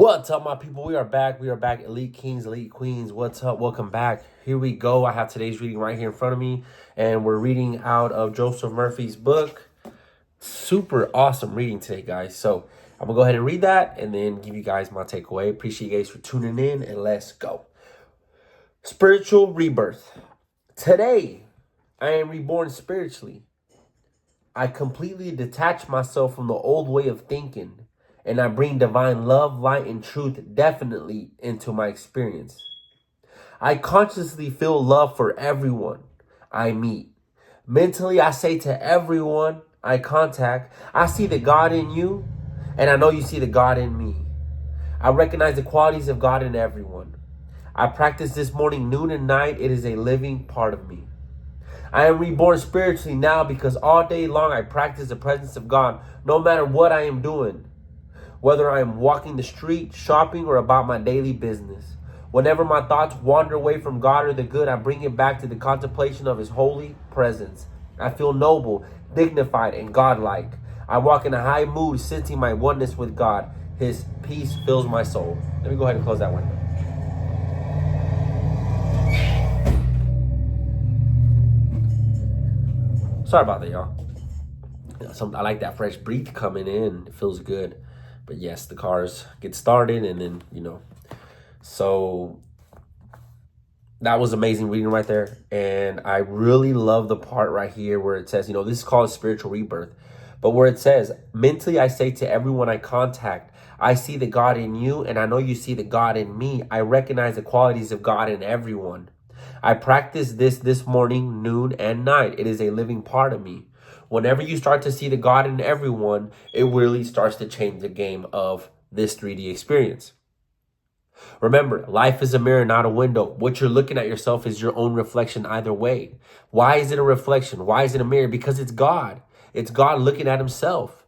What's up, my people? We are back. We are back. Elite Kings, Elite Queens. What's up? Welcome back. Here we go. I have today's reading right here in front of me, and we're reading out of Joseph Murphy's book. Super awesome reading today, guys. So I'm going to go ahead and read that and then give you guys my takeaway. Appreciate you guys for tuning in, and let's go. Spiritual rebirth. Today, I am reborn spiritually. I completely detach myself from the old way of thinking, and I bring divine love, light, and truth definitely into my experience. I consciously feel love for everyone I meet. Mentally, I say to everyone I contact, I see the God in you, and I know you see the God in me. I recognize the qualities of God in everyone. I practice this morning, noon, and night. It is a living part of me. I am reborn spiritually now because all day long I practice the presence of God no matter what I am doing. Whether I am walking the street, shopping, or about my daily business. Whenever my thoughts wander away from God or the good, I bring it back to the contemplation of His holy presence. I feel noble, dignified, and godlike. I walk in a high mood, sensing my oneness with God. His peace fills my soul. Let me go ahead and close that window. Sorry about that, y'all. I like that fresh breeze coming in. It feels good. But yes, the cars get started and then, So that was amazing reading right there. And I really love the part right here where it says, this is called spiritual rebirth. But where it says, mentally, I say to everyone I contact, I see the God in you, and I know you see the God in me. I recognize the qualities of God in everyone. I practice this morning, noon, and night. It is a living part of me. Whenever you start to see the God in everyone, it really starts to change the game of this 3D experience. Remember, life is a mirror, not a window. What you're looking at yourself is your own reflection either way. Why is it a reflection? Why is it a mirror? Because it's God. It's God looking at Himself.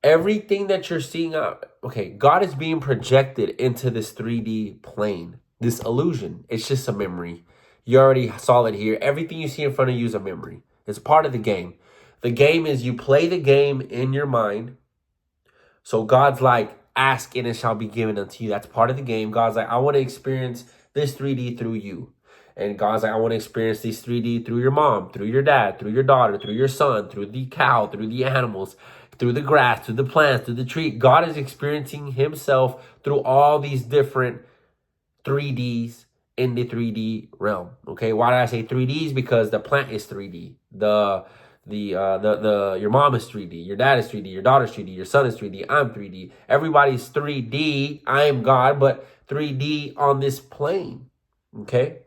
Everything that you're seeing, God is being projected into this 3D plane, this illusion. It's just a memory. You already saw it here. Everything you see in front of you is a memory. It's part of the game. The game is you play the game in your mind. So God's like, ask and it shall be given unto you. That's part of the game. God's like, I want to experience this 3D through you. And God's like, I want to experience this 3D through your mom, through your dad, through your daughter, through your son, through the cow, through the animals, through the grass, through the plants, through the tree. God is experiencing Himself through all these different 3Ds in the 3D realm. Okay, why did I say 3Ds? Because the plant is 3D. Your mom is 3D, your dad is 3D, your daughter's 3D, your son is 3D, I'm 3D. Everybody's 3D. I am God, but 3D on this plane. Okay?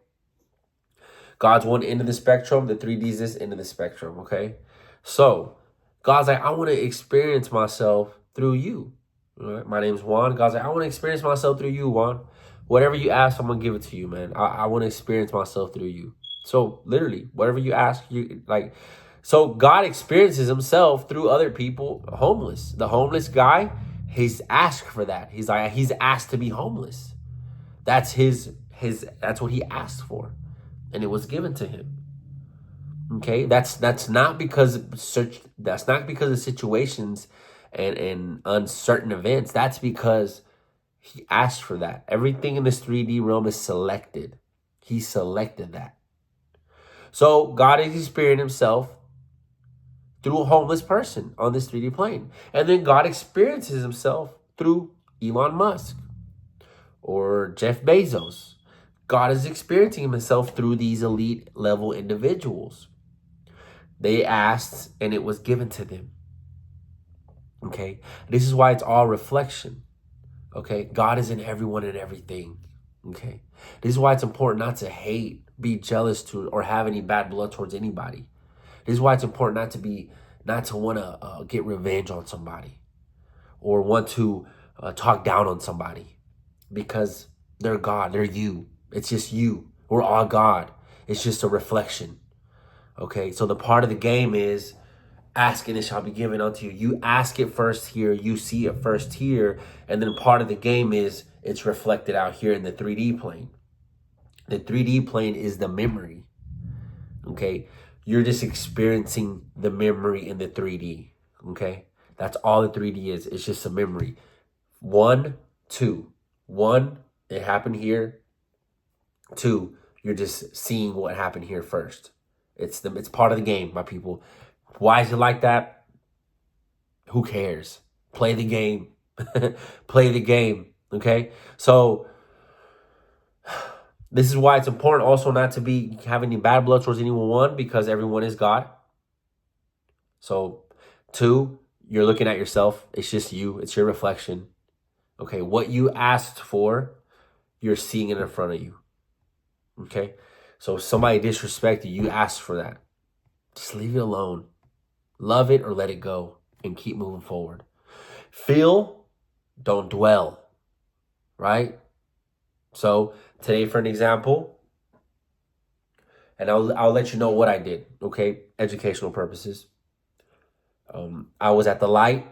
God's one end of the spectrum, the 3D is this end of the spectrum. Okay? So God's like, I want to experience myself through you. All right? My name's Juan. God's like, I want to experience myself through you, Juan. Whatever you ask, I'm gonna give it to you, man. I want to experience myself through you. So literally, whatever you ask, So God experiences Himself through other people. Homeless, the homeless guy, he's asked for that. He's asked to be homeless. That's that's what he asked for, and it was given to him. Okay, that's not because of situations and uncertain events. That's because He asked for that. Everything in this 3D realm is selected. He selected that. So God is experiencing Himself through a homeless person on this 3D plane. And then God experiences Himself through Elon Musk or Jeff Bezos. God is experiencing Himself through these elite level individuals. They asked and it was given to them. Okay? This is why it's all reflection. Okay? God is in everyone and everything. Okay? This is why it's important not to hate, be jealous to, or have any bad blood towards anybody. This is why it's important not to want to get revenge on somebody or want to talk down on somebody, because they're God, they're you. It's just you. We're all God. It's just a reflection. Okay, so the part of the game is ask and it shall be given unto you. You ask it first here, you see it first here, and then part of the game is it's reflected out here in the 3D plane. The 3D plane is the memory. Okay, you're just experiencing the memory in the 3D. Okay, that's all the 3D is. It's just a memory. 1 Two, one, it happened here. Two, you're just seeing what happened here first. It's part of the game, my people. Why is it like that? Who cares? Play the game. Play the game. Okay? So this is why it's important also not to be having any bad blood towards anyone, one, because everyone is God. So two, you're looking at yourself. It's just you. It's your reflection. Okay, what you asked for, you're seeing it in front of you. Okay, so if somebody disrespected you, asked for that. Just leave it alone. Love it or let it go and keep moving forward. Feel, don't dwell, right? So today, for an example, and I'll let you know what I did, okay? Educational purposes. I was at the light,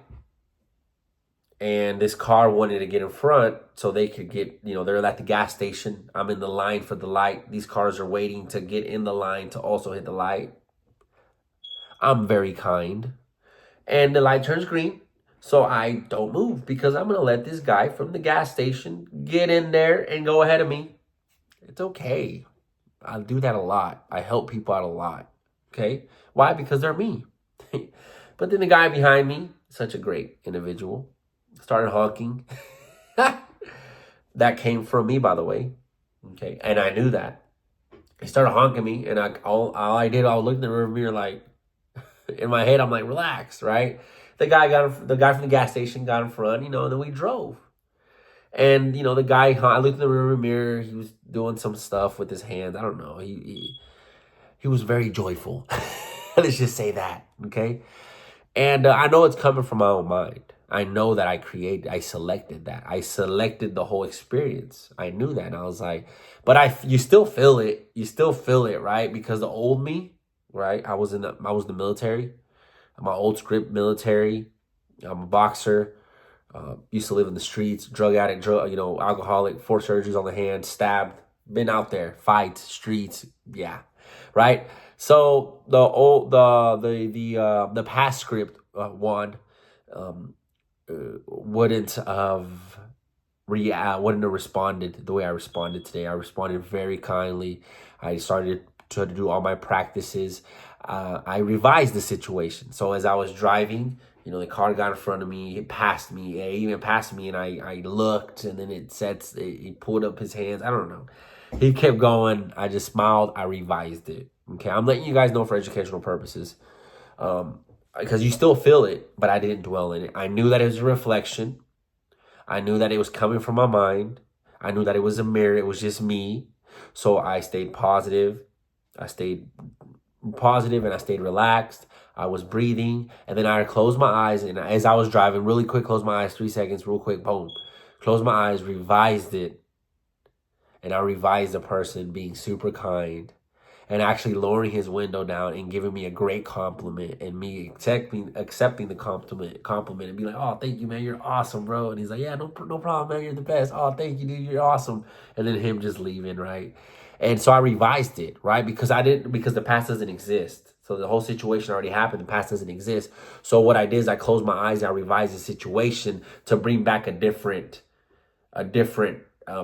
and this car wanted to get in front so they could get, they're at the gas station. I'm in the line for the light. These cars are waiting to get in the line to also hit the light. I'm very kind. And the light turns green, so I don't move because I'm going to let this guy from the gas station get in there and go ahead of me. It's okay. I do that a lot. I help people out a lot. Okay? Why? Because they're me. But then the guy behind me, such a great individual, started honking. That came from me, by the way. Okay? And I knew that. He started honking me, and all I did, I was looking in the rear mirror like, in my head, I'm like, relax, right? The guy from the gas station got in front, and then we drove. And, the guy, I looked in the rear mirror. He was doing some stuff with his hands. I don't know. He was very joyful. Let's just say that, okay? And I know it's coming from my own mind. I know that I selected that. I selected the whole experience. I knew that. And I was like, but you still feel it. You still feel it, right? Because the old me, right? I was in the military. I'm an old script military. I'm a boxer. Used to live in the streets, drug addict, alcoholic, 4 surgeries on the hand, stabbed, been out there, fights, streets, yeah, right. So the past script wouldn't have responded the way I responded today. I responded very kindly. I started to do all my practices. I revised the situation. So as I was driving, the car got in front of me, it passed me, it even passed me, and I looked, and then he pulled up his hands. I don't know. He kept going. I just smiled. I revised it. Okay, I'm letting you guys know for educational purposes. Because you still feel it, but I didn't dwell in it. I knew that it was a reflection. I knew that it was coming from my mind. I knew that it was a mirror. It was just me. So I stayed positive. And I stayed relaxed. I was breathing, and then I closed my eyes, and as I was driving, really quick, closed my eyes, 3 seconds, real quick, boom. Closed my eyes, revised it, and I revised the person being super kind and actually lowering his window down and giving me a great compliment, and me accepting the compliment and be like, oh, thank you, man, you're awesome, bro. And he's like, yeah, no problem, man, you're the best. Oh, thank you, dude, you're awesome. And then him just leaving, right? And so I revised it, right? Because the past doesn't exist. So the whole situation already happened. The past doesn't exist. So what I did is I closed my eyes. And I revised the situation to bring back a different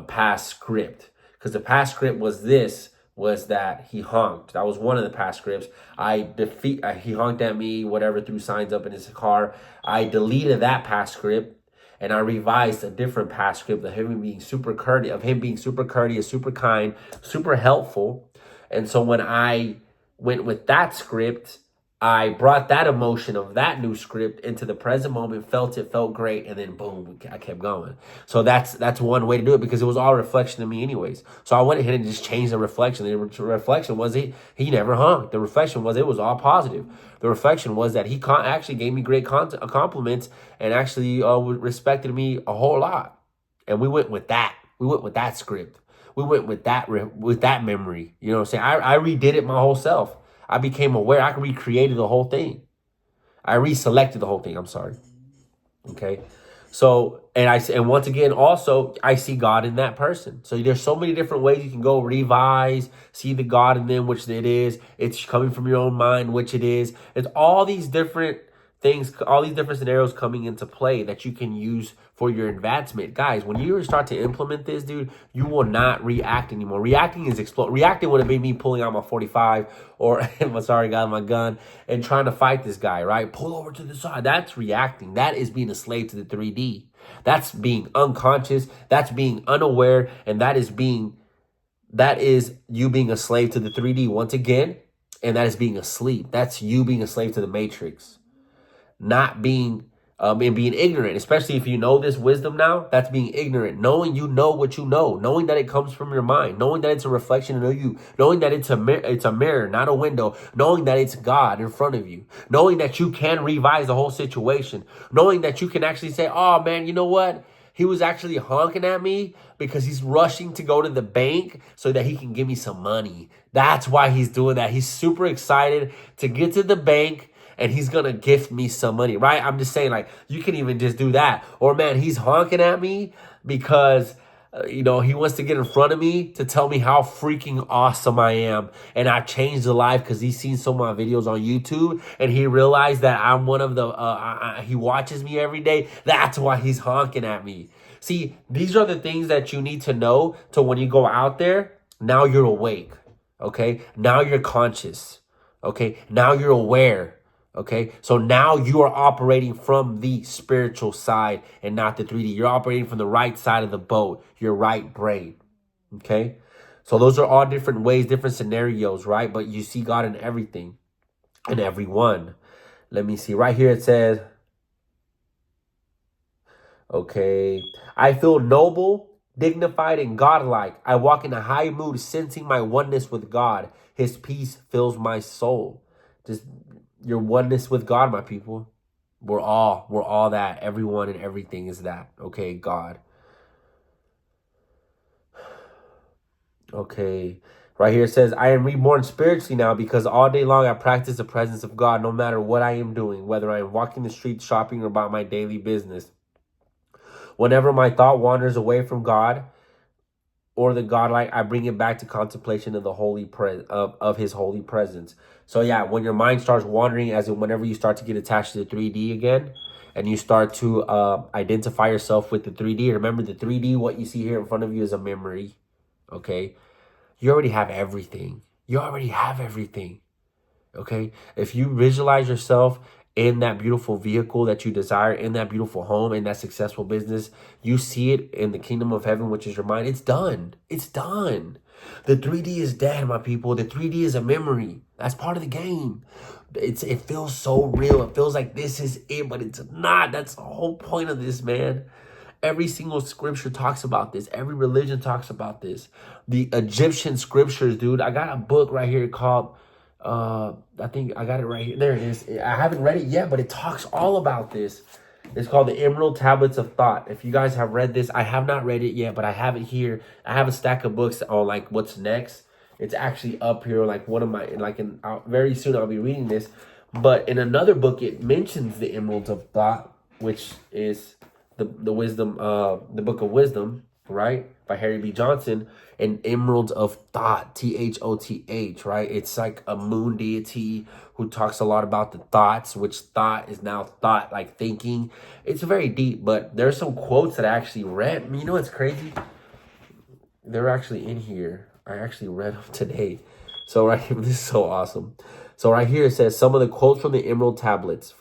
past script. Because the past script was that he honked. That was one of the past scripts. He honked at me, whatever, threw signs up in his car. I deleted that past script. And I revised a different past script of him being super courteous, super kind, super helpful. And so when I went with that script, I brought that emotion of that new script into the present moment, felt great, and then boom, I kept going. So that's one way to do it, because it was all a reflection of me anyways. So I went ahead and just changed the reflection. The reflection was he never hung. The reflection was it was all positive. The reflection was that he actually gave me great compliments and actually respected me a whole lot. And we went with that. We went with that script. We went with that memory. You know what I'm saying? I redid it my whole self. I became aware. I recreated the whole thing. I reselected the whole thing. I'm sorry. Okay. So, and once again, also, I see God in that person. So there's so many different ways you can go revise, see the God in them, which it is. It's coming from your own mind, which it is. It's all these different things, all these different scenarios coming into play that you can use for your advancement. Guys, when you start to implement this, dude, you will not react anymore. Reacting is Reacting would have been me pulling out my 45 or I'm sorry, got my gun and trying to fight this guy, right? Pull over to the side. That's reacting. That is being a slave to the 3D. That's being unconscious. That's being unaware. And that is you being a slave to the 3D once again. And that is being asleep. That's you being a slave to the matrix. Not being and being ignorant, especially if you know this wisdom now. That's being ignorant, knowing you know what you know, knowing that it comes from your mind, knowing that it's a reflection of you, knowing that it's a mirror, not a window, knowing that it's God in front of you, knowing that you can revise the whole situation, knowing that you can actually say, oh man, you know what? He was actually honking at me because he's rushing to go to the bank so that he can give me some money. That's why he's doing that. He's super excited to get to the bank and he's going to gift me some money, right? I'm just saying, like, you can even just do that. Or, man, he's honking at me because, he wants to get in front of me to tell me how freaking awesome I am. And I changed the life because he's seen some of my videos on YouTube and he realized that I'm one of the, he watches me every day. That's why he's honking at me. See, these are the things that you need to know to when you go out there, now you're awake, okay? Now you're conscious, okay? Now you're aware. Okay, so now you are operating from the spiritual side and not the 3D. You're operating from the right side of the boat, your right brain. Okay, so those are all different ways, different scenarios, right? But you see God in everything and everyone. Let me see. Right here it says, okay, I feel noble, dignified, and godlike. I walk in a high mood, sensing my oneness with God. His peace fills my soul. Just your oneness with God, my people. We're all that. Everyone and everything is that. Okay, God. Okay. Right here it says, I am reborn spiritually now because all day long I practice the presence of God no matter what I am doing, whether I am walking the streets, shopping, or about my daily business. Whenever my thought wanders away from God or the godlike, I bring it back to contemplation of the of his holy presence. So yeah, when your mind starts wandering, as in whenever you start to get attached to the 3D again, and you start to identify yourself with the 3D, remember the 3D, what you see here in front of you is a memory, okay? You already have everything. You already have everything, okay? If you visualize yourself in that beautiful vehicle that you desire, in that beautiful home, in that successful business, you see it in the kingdom of heaven, which is your mind. It's done. It's done. The 3D is dead, my people. The 3D is a memory. That's part of the game. It feels so real. It feels like this is it, but it's not. That's the whole point of this, man. Every single scripture talks about this. Every religion talks about this. The Egyptian scriptures, dude. I got a book right here called, I think I got it right here. There it is. I haven't read it yet, but it talks all about this. It's called the Emerald Tablets of Thought. If you guys have read this, I have not read it yet, but I have it here. I have a stack of books on like what's next. It's actually up here, like one of my, very soon I'll be reading this. But in another book, it mentions the Emeralds of Thought, which is the wisdom, the Book of Wisdom, right? By Harry B. Johnson, and Emeralds of Thought, Thoth, right? It's like a moon deity who talks a lot about the thoughts, which thought is now thought, like thinking. It's very deep, but there's some quotes that I actually read. You know what's crazy? They're actually in here. I actually read them today. So right here, this is so awesome. So right here it says some of the quotes from the Emerald Tablets,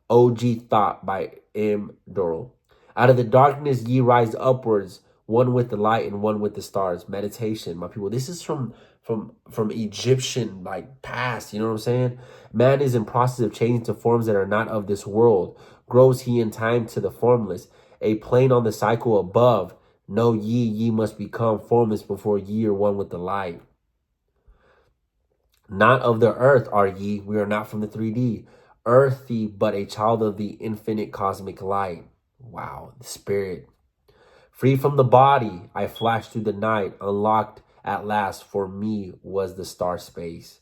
OG Thought by M. Dorrell. Out of the darkness ye rise upwards, one with the light and one with the stars. Meditation, my people. This is from Egyptian past, you know what I'm saying? Man is in process of changing to forms that are not of this world. Grows he in time to the formless. A plane on the cycle above. Know ye must become formless before ye are one with the light. Not of the earth are ye, we are not from the 3D. Earthy, but a child of the infinite cosmic light. Wow, the spirit. Free from the body, I flashed through the night, unlocked at last for me was the star space.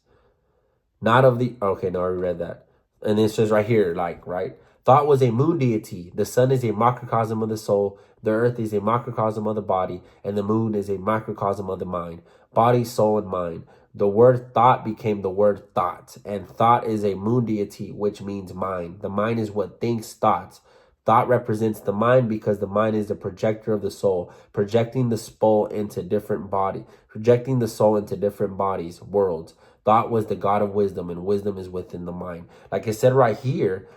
Not of the, okay, no, I already read that. And it says right here, right? Thought was a moon deity. The sun is a microcosm of the soul. The earth is a microcosm of the body. And the moon is a microcosm of the mind. Body, soul, and mind. The word thought became the word thought, and thought is a moon deity, which means mind. The mind is what thinks thoughts. Thought represents the mind because the mind is the projector of the soul, projecting the soul into different body, projecting the soul into different bodies, worlds. Thought was the god of wisdom, and wisdom is within the mind. Like I said right here,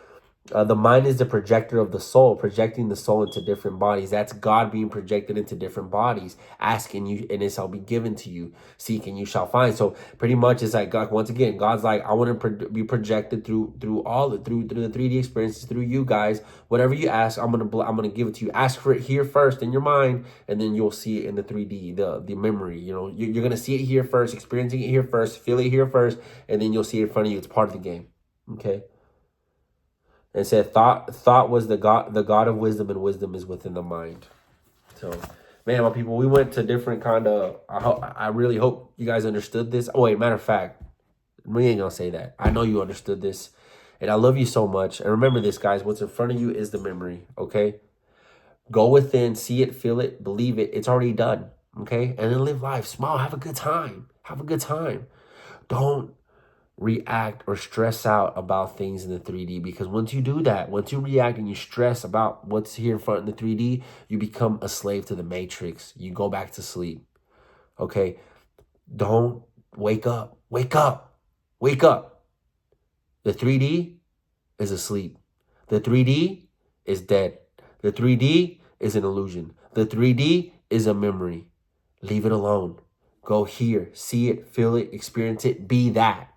the mind is the projector of the soul, projecting the soul into different bodies. That's God being projected into different bodies. Ask and you, and it shall be given to you. Seek and you shall find. So pretty much it's like God, once again, God's like, I want to be projected through the 3D experiences, through you guys. Whatever you ask, I'm gonna give it to you. Ask for it here first in your mind, and then you'll see it in the 3D, the memory. You know, you're gonna see it here first, experiencing it here first, feel it here first, and then you'll see it in front of you. It's part of the game. Okay. And said thought was the god of wisdom, and wisdom is within the mind. So, man, my people, we went to different kind of. I really hope you guys understood this. Oh wait, matter of fact, we ain't gonna say that. I know you understood this, and I love you so much. And remember this, guys. What's in front of you is the memory. Okay, go within, see it, feel it, believe it. It's already done. Okay, and then live life, smile, have a good time. Have a good time. Don't react or stress out about things in the 3D, because once you do that, once you react and you stress about what's here in front in the 3D, you become a slave to the matrix. You go back to sleep. Okay, don't wake up. Wake up. Wake up. The 3D is asleep. The 3D is dead. The 3D is an illusion. The 3D is a memory. Leave it alone. Go here, see it, feel it, experience it, be that.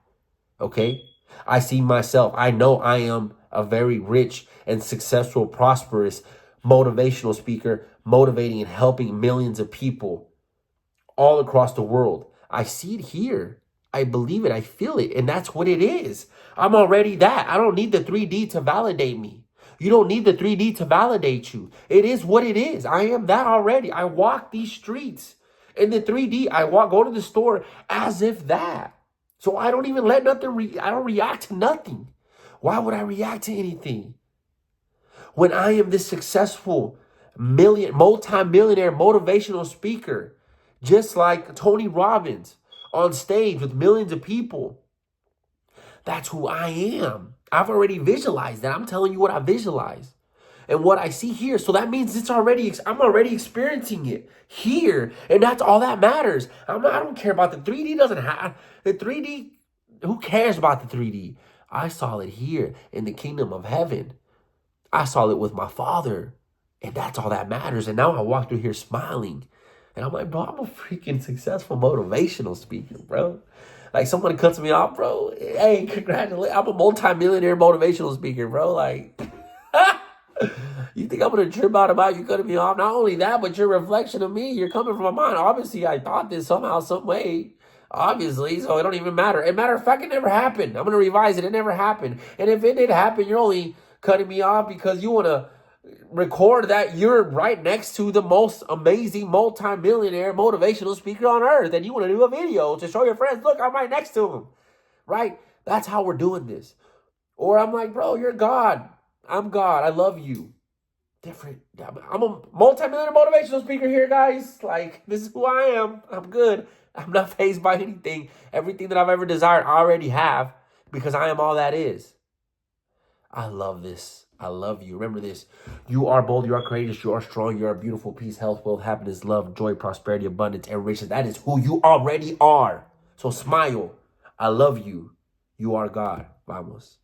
Okay, I see myself. I know I am a very rich and successful, prosperous, motivational speaker, motivating and helping millions of people all across the world. I see it here. I believe it. I feel it. And that's what it is. I'm already that. I don't need the 3D to validate me. You don't need the 3D to validate you. It is what it is. I am that already. I walk these streets. In the 3D, go to the store as if that. So I don't even let nothing, I don't react to nothing. Why would I react to anything? When I am this successful, multi-millionaire motivational speaker, just like Tony Robbins, on stage with millions of people. That's who I am. I've already visualized that. I'm telling you what I visualized and what I see here. So that means I'm already experiencing it here. And that's all that matters. I don't care about the 3D. Doesn't have the 3D. Who cares about the 3D? I saw it here in the kingdom of heaven. I saw it with my Father. And that's all that matters. And now I walk through here smiling. And I'm like, bro, I'm a freaking successful motivational speaker, bro. Like, somebody cuts me off, bro. Hey, congratulations. I'm a multi-millionaire motivational speaker, bro. Like, you think I'm going to trip out about you cutting me off? Not only that, but your reflection of me. You're coming from my mind. Obviously, I thought this somehow, some way. Obviously, so it don't even matter. As a matter of fact, it never happened. I'm going to revise it. It never happened. And if it did happen, you're only cutting me off because you want to record that you're right next to the most amazing multi-millionaire motivational speaker on earth. And you want to do a video to show your friends, look, I'm right next to him. Right? That's how we're doing this. Or I'm like, bro, you're God. I'm God. I love you. Different. I'm a multi-millionaire motivational speaker here, guys. Like, this is who I am. I'm good. I'm not fazed by anything. Everything that I've ever desired, I already have, because I am all that is. I love this. I love you. Remember this. You are bold. You are courageous. You are strong. You are beautiful. Peace, health, wealth, happiness, love, joy, prosperity, abundance, and riches. That is who you already are. So smile. I love you. You are God. Vamos.